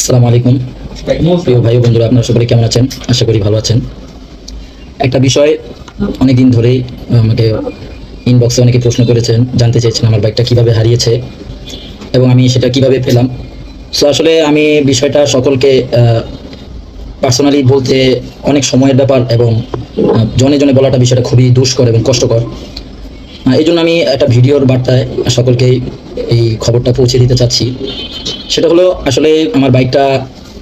আসসালামু আলাইকুম প্রিয় ভাই ও বন্ধুরা, আপনারা সকলে কেমন আছেন? আশা করি ভালো আছেন। একটা বিষয় অনেকদিন ধরেই আমাকে ইনবক্সে অনেকে প্রশ্ন করেছেন, জানতে চেয়েছেন আমার বাইকটা কিভাবে হারিয়েছে এবং আমি সেটা কিভাবে পেলাম। সো আসলে আমি বিষয়টা সকলকে পার্সোনালি বলতে অনেক সময়ের ব্যাপার এবং জনে জনে বলাটা বিষয়টা খুবই দুষ্কর এবং কষ্টকর। এই জন্য আমি একটা ভিডিওর বার্তায় সকলকেই এই খবরটা পৌঁছে দিতে চাচ্ছি। সেটা হলো, আসলে আমার বাইকটা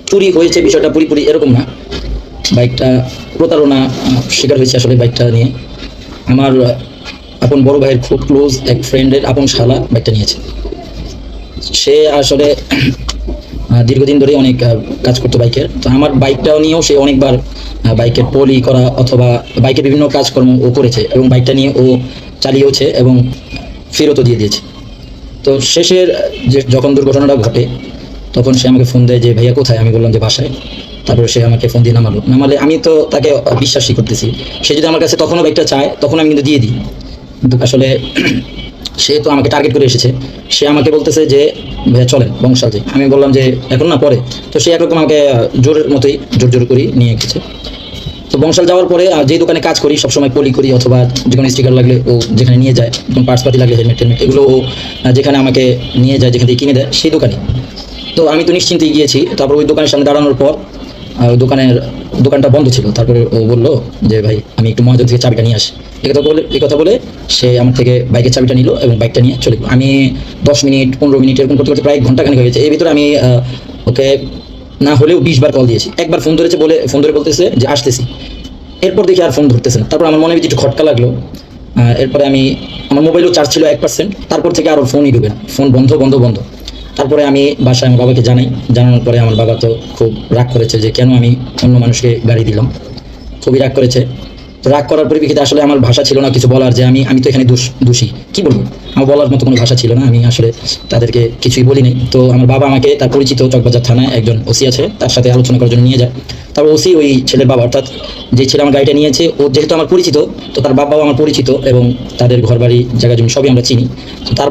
চুরি হয়েছে বিষয়টা পুরোপুরি এরকম না। বাইকটা প্রতারণা শিকার হয়েছে। আসলে বাইকটা নিয়ে আমার আপন বড় ভাইয়ের খুব ক্লোজ এক ফ্রেন্ডের আপন শালা বাইকটা নিয়েছে। সে আসলে দীর্ঘদিন ধরে অনেক কাজ করতো বাইকের। তো আমার বাইকটাও নিয়েও সে অনেকবার বাইকের পলি করা অথবা বাইকের বিভিন্ন কাজকর্ম ও করেছে এবং বাইকটা নিয়ে ও চালিয়েওছে এবং ফেরতও দিয়ে দিয়েছে। তো শেষের যখন দুর্ঘটনাটা ঘটে তখন সে আমাকে ফোন দেয় যে ভাইয়া কোথায়। আমি বললাম যে বাসায়। তারপরে সে আমাকে ফোন দিয়ে নামালে আমি তো তাকে বিশ্বাসই করতেছি। সে যদি আমার কাছে তখনও বাইকটা চায় তখন আমি কিন্তু দিয়ে দিই। কিন্তু আসলে সে তো আমাকে টার্গেট করে এসেছে। সে আমাকে বলতেছে যে ভাইয়া চলেন বংশাল যাই। আমি বললাম যে এখন না, পরে। তো সে একরকম আমাকে জোরের মতোই জোর করে নিয়ে গেছে। তো বংশাল যাওয়ার পরে যে দোকানে কাজ করি সবসময় পলি করি অথবা যে কোনো স্টিকার লাগলে ও যেখানে নিয়ে যায়, এবং পার্সপাতি লাগলে হেলমেট এগুলো ও যেখানে আমাকে নিয়ে যায়, যেখান থেকে কিনে দেয় সেই দোকানে। তো আমি তো নিশ্চিন্তেই গিয়েছি। তারপর ওই দোকানের সামনে দাঁড়ানোর পর দোকানটা বন্ধ ছিল। তারপরে ও বললো যে ভাই আমি একটু মহাজন থেকে চাবিটা নিয়ে আসি। এই কথা বলে সে আমার থেকে বাইকের চাবিটা নিল এবং বাইকটা নিয়ে চলে গেল। আমি 10 মিনিট 15 মিনিট এরকম করতে করতে প্রায় ঘন্টাখানেক হয়ে গেছে। এর ভিতরে আমি ওকে না হলেও 20 বার কল দিয়েছি। একবার ফোন ধরেছে, ফোন ধরে বলতেছে যে আসতেছি। এরপর দেখি আর ফোন ধরতেছে না। তারপর আমার মনে একটু খটকা লাগলো। এরপরে আমার মোবাইলও চার্জ ছিল 1%। তারপর থেকে আরও ফোনই ঢুকে না, ফোন বন্ধ বন্ধ বন্ধ। তারপরে আমি বাসায় আমার বাবাকে জানানোর পরে আমার বাবা তো খুব রাগ করেছে যে কেন আমি অন্য মানুষকে গাড়ি দিলাম। খুবই রাগ করেছে। তো রাগ করার পরিপ্রেক্ষিতে আসলে আমার ভাষা ছিল না কিছু বলার, যে আমি তো এখানে দোষী। কি বলবো, আমার বলার মতো কোনো ভাষা ছিল না। আমি আসলে তাদেরকে কিছুই বলিনি। তো আমার বাবা আমাকে তার পরিচিত চকবাজার থানায় একজন ওসি আছে, তার সাথে আলোচনা করার জন্য নিয়ে যায়। তারপর ওসি ওই ছেলের বাবা, অর্থাৎ যে ছেলে আমার গাড়িটা নিয়েছে, ও যেহেতু আমার পরিচিত, তো তার বাবাও আমার পরিচিত এবং তাদের ঘরবাড়ি জায়গা জমি সবই আমরা চিনি। তো তার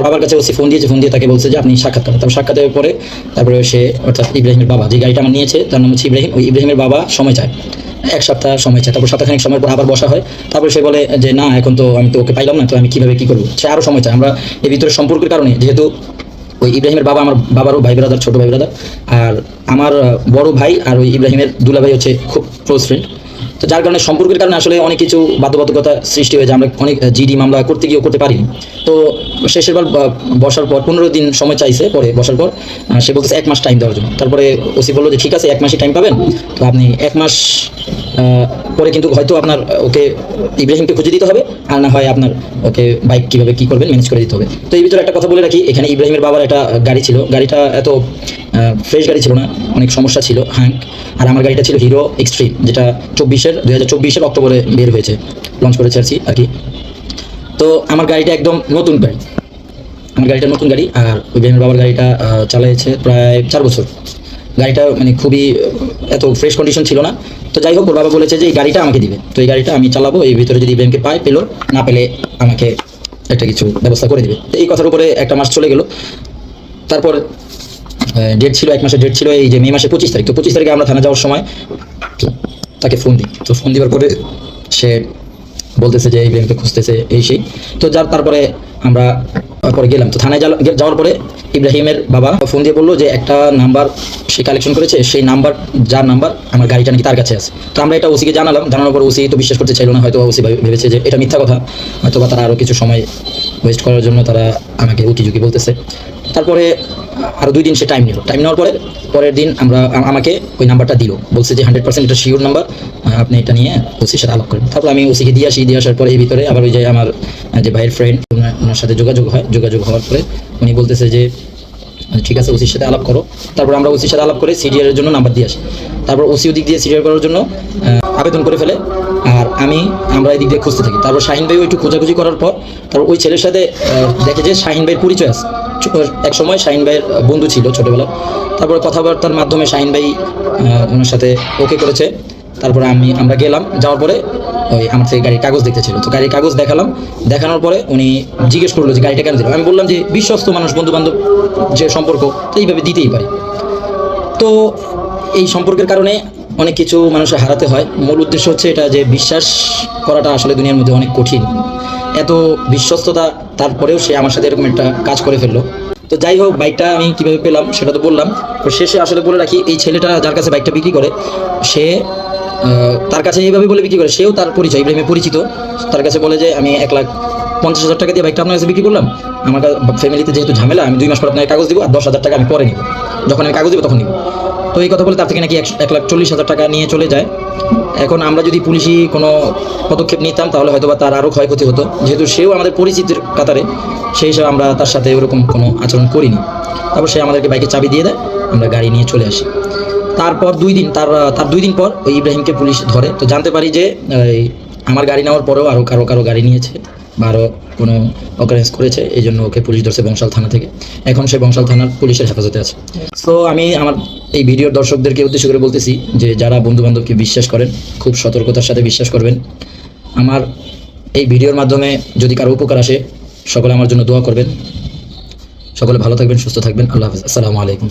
বাবার কাছে ওসি ফোন দিয়ে তাকে বলছে যে আপনি সাক্ষাৎ করেন। তারপর সাক্ষাতের পরে তারপরে সে, অর্থাৎ ইব্রাহিমের বাবা, যে গাড়িটা আমার নিয়েছে তার নাম হচ্ছে ইব্রাহিম, ওই ইব্রাহিমের বাবা সময় চায়, 1 সপ্তাহ সময় চায়। তারপর সপ্তাহখানেক সময়ের পর আবার বসা হয়। তারপর সে বলে যে না, এখন তো আমি তো ওকে পাইলাম না, তো আমি কীভাবে কী করবো। সে আরও সময় চায়। আমরা এর ভিতরে সম্পর্কের কারণে, যেহেতু ওই ইব্রাহিমের বাবা আমার বাবারও ভাই ব্রাদার, ছোটো ভাই ব্রাদার, আর আমার বড় ভাই আর ওই ইব্রাহিমের দুলা ভাই হচ্ছে খুব ক্লোজ ফ্রেন্ড। তো যার কারণে সম্পর্কের কারণে আসলে অনেক কিছু বাধ্যবাধকতা সৃষ্টি হয়ে যায়। আমরা অনেক জিডি মামলা করতে গিয়েও করতে পারিনি। তো শেষের বার বসার পর 15 দিন সময় চাইছে। পরে বসার পর সে বলতেছে 1 মাস টাইম দেওয়ার জন্য। তারপরে ওসি বললো যে ঠিক আছে, 1 মাসই টাইম পাবেন, তো আপনি 1 মাস পরে কিন্তু হয়তো আপনার ওকে ইব্রাহিমকে খুঁজে দিতে হবে, আর না হয় আপনার ওকে বাইক কীভাবে কী করবেন ম্যানেজ করে দিতে হবে। তো এই ভিতরে একটা কথা বলে রাখি, এখানে ইব্রাহিমের বাবার একটা গাড়ি ছিল। গাড়িটা এত ফ্রেশ গাড়ি ছিল না, অনেক সমস্যা ছিল, হ্যাঁ। আর আমার গাড়িটা ছিল হিরো এক্সট্রিম, যেটা 2024 অক্টোবরে বের হয়েছে, লঞ্চ করেছে আর কি। তো আমার গাড়িটা একদম নতুন গাড়ি। আমার গাড়িটা নতুন গাড়ি, আর ইব্রাহিমের বাবার গাড়িটা চালিয়েছে প্রায় 4 বছর। গাড়িটা মানে খুবই এত ফ্রেশ কন্ডিশন ছিল না। তো যাই হোক, ওর বাবা বলেছে যে এই গাড়িটা আমাকে দিবে, তো এই গাড়িটা আমি চালাবো। এই ভিতরে যদি ইব্রাহিমকে পেলো, না পেলে আমাকে একটা কিছু ব্যবস্থা করে দিবে। তো এই কথার উপরে 1 মাস চলে গেল। তারপর ডেট ছিল, 1 মাসের ডেট ছিল এই যে মে মাসের 25 তারিখ। তো 25 তারিখে আমরা থানা যাওয়ার সময় তাকে ফোন দিই। তো ফোন দেওয়ার পরে সে বলতেছে যে ইব্রাহিমকে খুঁজতেছে এই সেই। তো তারপরে আমরা পরে গেলাম। তো থানায় যাওয়ার পরে ইব্রাহিমের বাবা ফোন দিয়ে বললো যে একটা নাম্বার সে কালেকশন করেছে, সেই নাম্বার, যার নাম্বার আমার গাড়িটা নাকি তার কাছে আছে। তো আমরা এটা ওসিকে জানানোর পর ওসি তো বিশ্বাস করতে চাইলো না। হয়তো ওসি ভেবেছে যে এটা মিথ্যা কথা, হয়তো বা তারা আরও কিছু সময় ওয়েস্ট করার জন্য তারা আমাকে উকিঝুঁকি বলতেছে। তারপরে আরও 2 দিন সে টাইম নেওয়ার পরের দিন আমাকে ওই নাম্বারটা দিল, বলছে যে 100% এটা শিওর নাম্বার, আপনি এটা নিয়ে ওসির সাথে আলাপ করেন। তারপর আমি ওসিকে দিয়ে আসার পরে এই ভিতরে আবার ওই যে আমার যে ভাইয়ের ফ্রেন্ড, ওনার সাথে যোগাযোগ হওয়ার পরে উনি বলতেছে যে ঠিক আছে, ওসির সাথে আলাপ করো। তারপর আমরা ওসির সাথে আলাপ করে সিডিআর এর জন্য নাম্বার দিয়ে আসি। তারপর ওসি ওদিক দিয়ে সিডিআর করার জন্য আবেদন করে ফেলে, আর আমরা এই দিক দিয়ে খুঁজতে থাকি। তারপর শাহিন ভাইও একটু খোঁজাখুঁজি করার পর তারপর ওই ছেলের সাথে দেখে যে শাহিন ভাইয়ের পরিচয় আছে। এক সময় শাহিন ভাইয়ের বন্ধু ছিল ছোটোবেলা। তারপরে কথাবার্তার মাধ্যমে শাহিন ভাই ওনার সাথে ওকে করেছে। তারপরে আমরা গেলাম, যাওয়ার পরে ওই আমার থেকে গাড়ির কাগজ দেখতে ছিল। তো গাড়ির কাগজ দেখানোর পরে উনি জিজ্ঞেস করলো যে গাড়িটা কেন দিল। আমি বললাম যে বিশ্বস্ত মানুষ, বন্ধু বান্ধব যে সম্পর্ক, তো এইভাবে দিতেই পারি। তো এই সম্পর্কের কারণে অনেক কিছু মানুষের হারাতে হয়। মূল উদ্দেশ্য হচ্ছে এটা যে বিশ্বাস করাটা আসলে দুনিয়ার মধ্যে অনেক কঠিন। এত বিশ্বস্ততা, তারপরেও সে আমার সাথে এরকম একটা কাজ করে ফেললো। তো যাই হোক, বাইকটা আমি কীভাবে পেলাম সেটা তো বললাম। তো শেষে আসলে বলে রাখি, এই ছেলেটা যার কাছে বাইকটা বিক্রি করে, সে তার কাছে এইভাবে বলে বিক্রি করে, সেও তার পরিচয় ইব্রাহিমে পরিচিত। তার কাছে বলে যে আমি 1,50,000 টাকা দিয়ে বাইকটা আপনার কাছে বিক্রি করলাম, আমার ফ্যামিলিতে যেহেতু ঝামেলা, আমি 2 মাস পর আপনাকে কাগজ দিব, আর 10,000 টাকা আমি পরে নিব, যখন আমি কাগজ দিব তখন নিব। তো এই কথা বলে তার থেকে নাকি 1,40,000 টাকা নিয়ে চলে যায়। এখন আমরা যদি পুলিশি কোনো পদক্ষেপ নিতাম তাহলে হয়তো বা তার আরও ক্ষয়ক্ষতি হতো। যেহেতু সেও আমাদের পরিচিতির কাতারে, সেই হিসাবে আমরা তার সাথে ওরকম কোনো আচরণ করিনি। তারপর সে আমাদেরকে বাইকের চাবি দিয়ে দেয়, আমরা গাড়ি নিয়ে চলে আসি। তারপর 2 দিন, তার 2 দিন পর ওই ইব্রাহিমকে পুলিশ ধরে। তো জানতে পারি যে আমার গাড়ি নেওয়ার পরেও আরও কারো গাড়ি নিয়েছে বা আরও কোনো অকারেন্স করেছে, এই জন্য ওকে পুলিশ ধরছে বংশাল থানা থেকে। এখন সে বংশাল থানার পুলিশের হেফাজতে আছে। সো আমি আমার এই ভিডিওর দর্শকদেরকে উদ্দেশ্য করে বলতেছি যে যারা বন্ধুবান্ধবকে বিশ্বাস করেন, খুব সতর্কতার সাথে বিশ্বাস করবেন। আমার এই ভিডিওর মাধ্যমে যদি কারো উপকার আসে, সকলে আমার জন্য দোয়া করবেন। সকলে ভালো থাকবেন, সুস্থ থাকবেন। আল্লাহ হাফেজ। আসসালামু আলাইকুম।